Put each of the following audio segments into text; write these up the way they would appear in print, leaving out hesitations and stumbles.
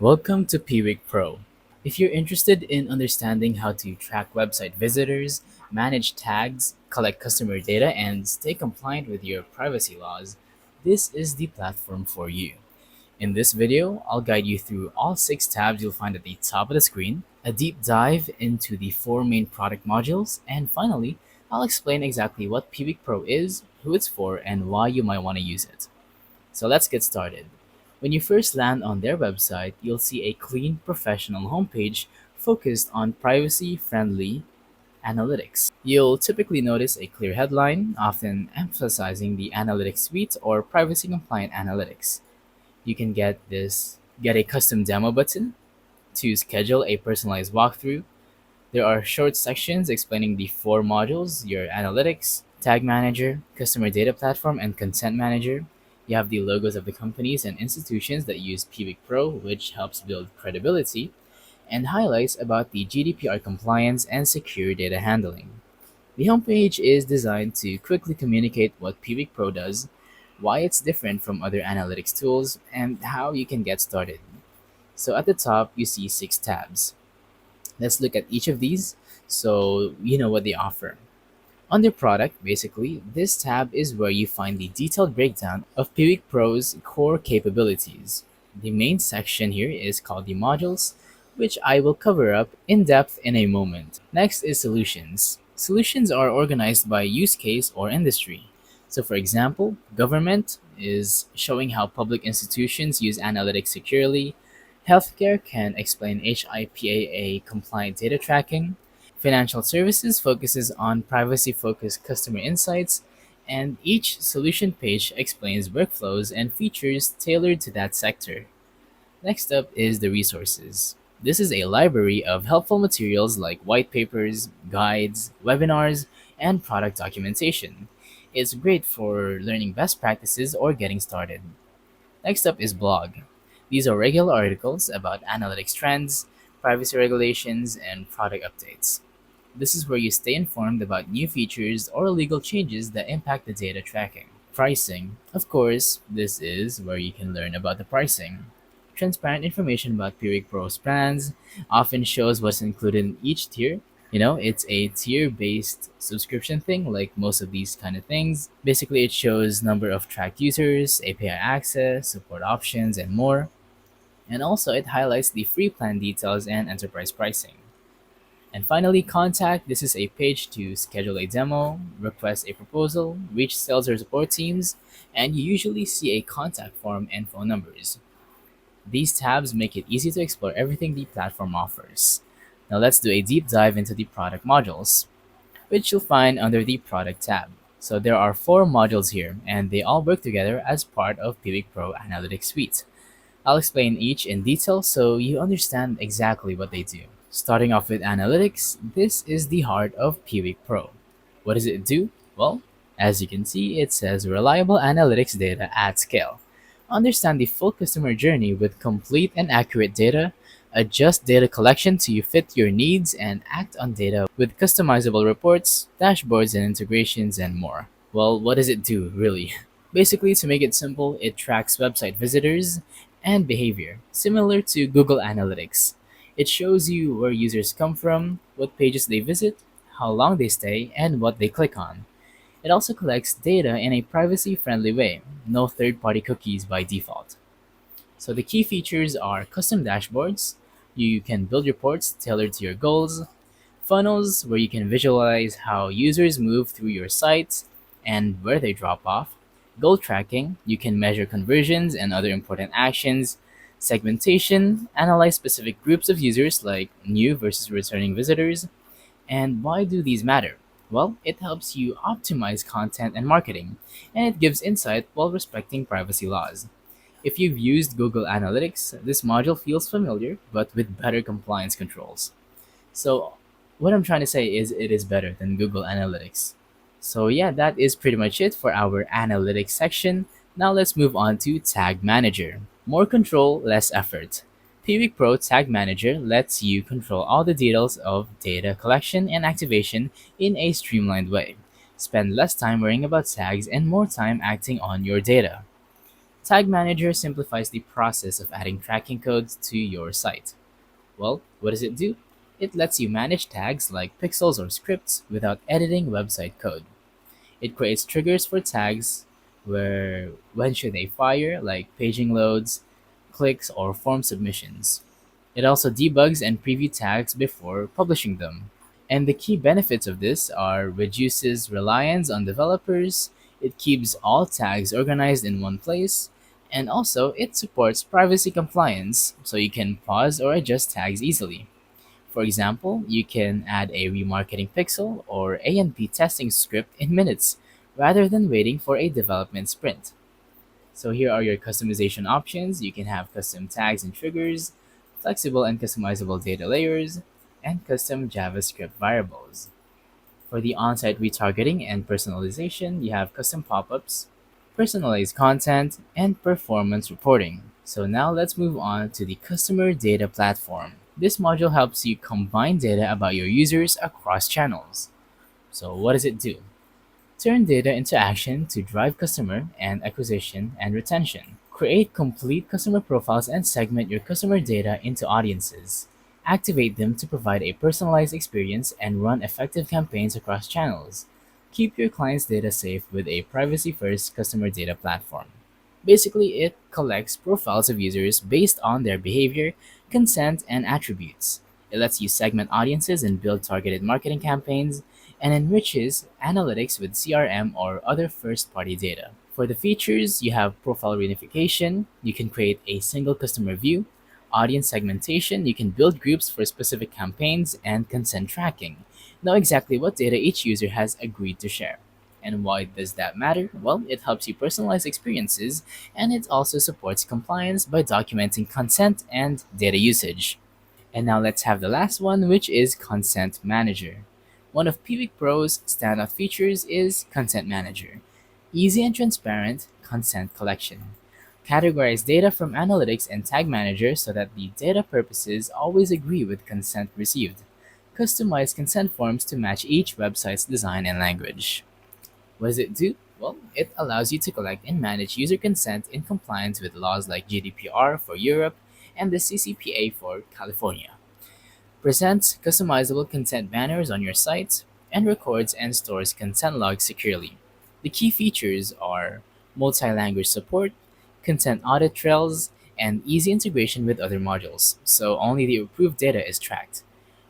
Welcome to Piwik Pro. If you're interested in understanding how to track website visitors, manage tags, collect customer data, and stay compliant with your privacy laws, this is the platform for you. In this video, I'll guide you through all 6 tabs you'll find at the top of the screen, a deep dive into the 4 main product modules, and finally, I'll explain exactly what Piwik Pro is, who it's for, and why you might want to use it. So let's get started. When you first land on their website, you'll see a clean, professional homepage focused on privacy friendly analytics. You'll typically notice a clear headline, often emphasizing the analytics suite or privacy compliant analytics. You can get a custom demo button to schedule a personalized walkthrough. There are short sections explaining the 4 modules: your analytics, tag manager, customer data platform, and consent manager. You have the logos of the companies and institutions that use Piwik Pro, which helps build credibility, and highlights about the GDPR compliance and secure data handling. The homepage is designed to quickly communicate what Piwik Pro does, why it's different from other analytics tools, and how you can get started. So at the top, you see 6 tabs. Let's look at each of these so you know what they offer. Under product, basically, this tab is where you find the detailed breakdown of Piwik Pro's core capabilities. The main section here is called the modules, which I will cover up in depth in a moment. Next is solutions. Solutions are organized by use case or industry. So for example, government is showing how public institutions use analytics securely. Healthcare can explain HIPAA compliant data tracking. Financial services focuses on privacy focused customer insights, and each solution page explains workflows and features tailored to that sector. Next up is the resources. This is a library of helpful materials like white papers, guides, webinars, and product documentation. It's great for learning best practices or getting started. Next up is blog. These are regular articles about analytics trends, privacy regulations, and product updates. This is where you stay informed about new features or legal changes that impact the data tracking. Pricing. Of course, this is where you can learn about the pricing. Transparent information about Piwik Pro's plans often shows what's included in each tier. It's a tier-based subscription thing like most of these kind of things. Basically, it shows number of tracked users, API access, support options, and more. And also, it highlights the free plan details and enterprise pricing. And finally, contact. This is a page to schedule a demo, request a proposal, reach sales or support teams, and you usually see a contact form and phone numbers. These tabs make it easy to explore everything the platform offers. Now let's do a deep dive into the product modules, which you'll find under the product tab. So there are 4 modules here, and they all work together as part of Piwik Pro Analytics Suite. I'll explain each in detail so you understand exactly what they do. Starting off with analytics, this is the heart of Piwik Pro. What does it do? Well, as you can see, it says reliable analytics data at scale. Understand the full customer journey with complete and accurate data, adjust data collection to fit your needs, and act on data with customizable reports, dashboards, and integrations, and more. Well, what does it do, really? Basically, to make it simple, it tracks website visitors and behavior, similar to Google Analytics. It shows you where users come from, what pages they visit, how long they stay, and what they click on. It also collects data in a privacy friendly way, no third party cookies by default. So the key features are custom dashboards. You can build reports tailored to your goals, funnels where you can visualize how users move through your site and where they drop off, goal tracking. You can measure conversions and other important actions, segmentation, analyze specific groups of users like new versus returning visitors. And why do these matter? Well, it helps you optimize content and marketing, and it gives insight while respecting privacy laws. If you've used Google Analytics, this module feels familiar, but with better compliance controls. So, what I'm trying to say is it is better than Google Analytics. So, yeah, that is pretty much it for our analytics section. Now, let's move on to Tag Manager. More control, less effort. Piwik Pro Tag Manager lets you control all the details of data collection and activation in a streamlined way. Spend less time worrying about tags and more time acting on your data. Tag Manager simplifies the process of adding tracking codes to your site. Well, what does it do? It lets you manage tags like pixels or scripts without editing website code. It creates triggers for tags where when should they fire, like paging loads, clicks, or form submissions. It also debugs and preview tags before publishing them. And the key benefits of this are reduces reliance on developers, it keeps all tags organized in one place, and also it supports privacy compliance so you can pause or adjust tags easily. For example, you can add a remarketing pixel or A&P testing script in minutes rather than waiting for a development sprint. So here are your customization options. You can have custom tags and triggers, flexible and customizable data layers, and custom JavaScript variables. For the on-site retargeting and personalization, you have custom pop-ups, personalized content, and performance reporting. So now let's move on to the customer data platform. This module helps you combine data about your users across channels. So what does it do? Turn data into action to drive customer and acquisition and retention. Create complete customer profiles and segment your customer data into audiences. Activate them to provide a personalized experience and run effective campaigns across channels. Keep your clients' data safe with a privacy first customer data platform. Basically, it collects profiles of users based on their behavior, consent, and attributes. It lets you segment audiences and build targeted marketing campaigns, and enriches analytics with CRM or other first party data. For the features, you have profile reunification, you can create a single customer view, audience segmentation, you can build groups for specific campaigns, and consent tracking. Know exactly what data each user has agreed to share. And why does that matter? Well, it helps you personalize experiences, and it also supports compliance by documenting consent and data usage. And now let's have the last one, which is Consent Manager. One of Piwik Pro's standout features is Consent Manager. Easy and transparent consent collection. Categorize data from analytics and Tag Manager so that the data purposes always agree with consent received. Customize consent forms to match each website's design and language. What does it do? Well, it allows you to collect and manage user consent in compliance with laws like GDPR for Europe and the CCPA for California. Presents customizable consent banners on your site, and records and stores consent logs securely. The key features are multi-language support, consent audit trails, and easy integration with other modules, so only the approved data is tracked.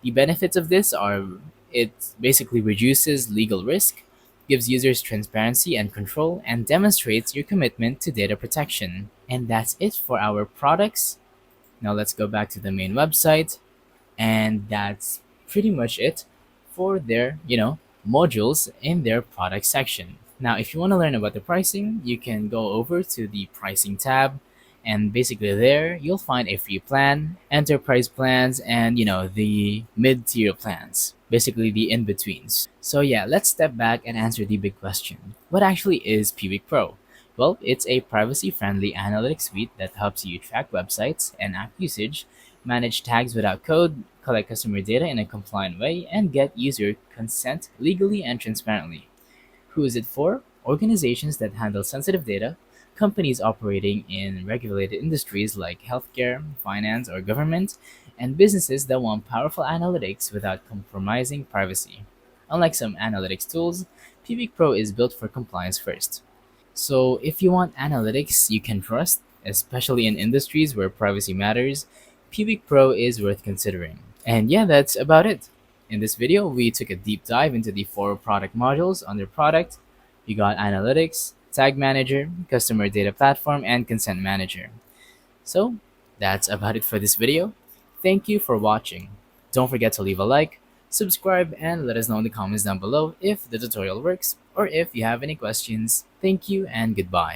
The benefits of this are it basically reduces legal risk, gives users transparency and control, and demonstrates your commitment to data protection. And that's it for our products. Now let's go back to the main website, and that's pretty much it for their modules in their product section. Now if you want to learn about the pricing, you can go over to the pricing tab, and basically there you'll find a free plan, enterprise plans, and the mid-tier plans, basically the in-betweens. So yeah, let's step back and answer the big question: what actually is Piwik Pro? Well, it's a privacy-friendly analytics suite that helps you track websites and app usage, manage tags without code, collect customer data in a compliant way, and get user consent legally and transparently. Who is it for? Organizations that handle sensitive data, companies operating in regulated industries like healthcare, finance, or government, and businesses that want powerful analytics without compromising privacy. Unlike some analytics tools, Piwik Pro is built for compliance first. So if you want analytics you can trust, especially in industries where privacy matters, Piwik Pro is worth considering. And yeah, that's about it. In this video, we took a deep dive into the four product modules under product. You got analytics, tag manager, customer data platform, and consent manager. So that's about it for this video. Thank you for watching. Don't forget to leave a like, subscribe, and let us know in the comments down below if the tutorial works or if you have any questions. Thank you and goodbye.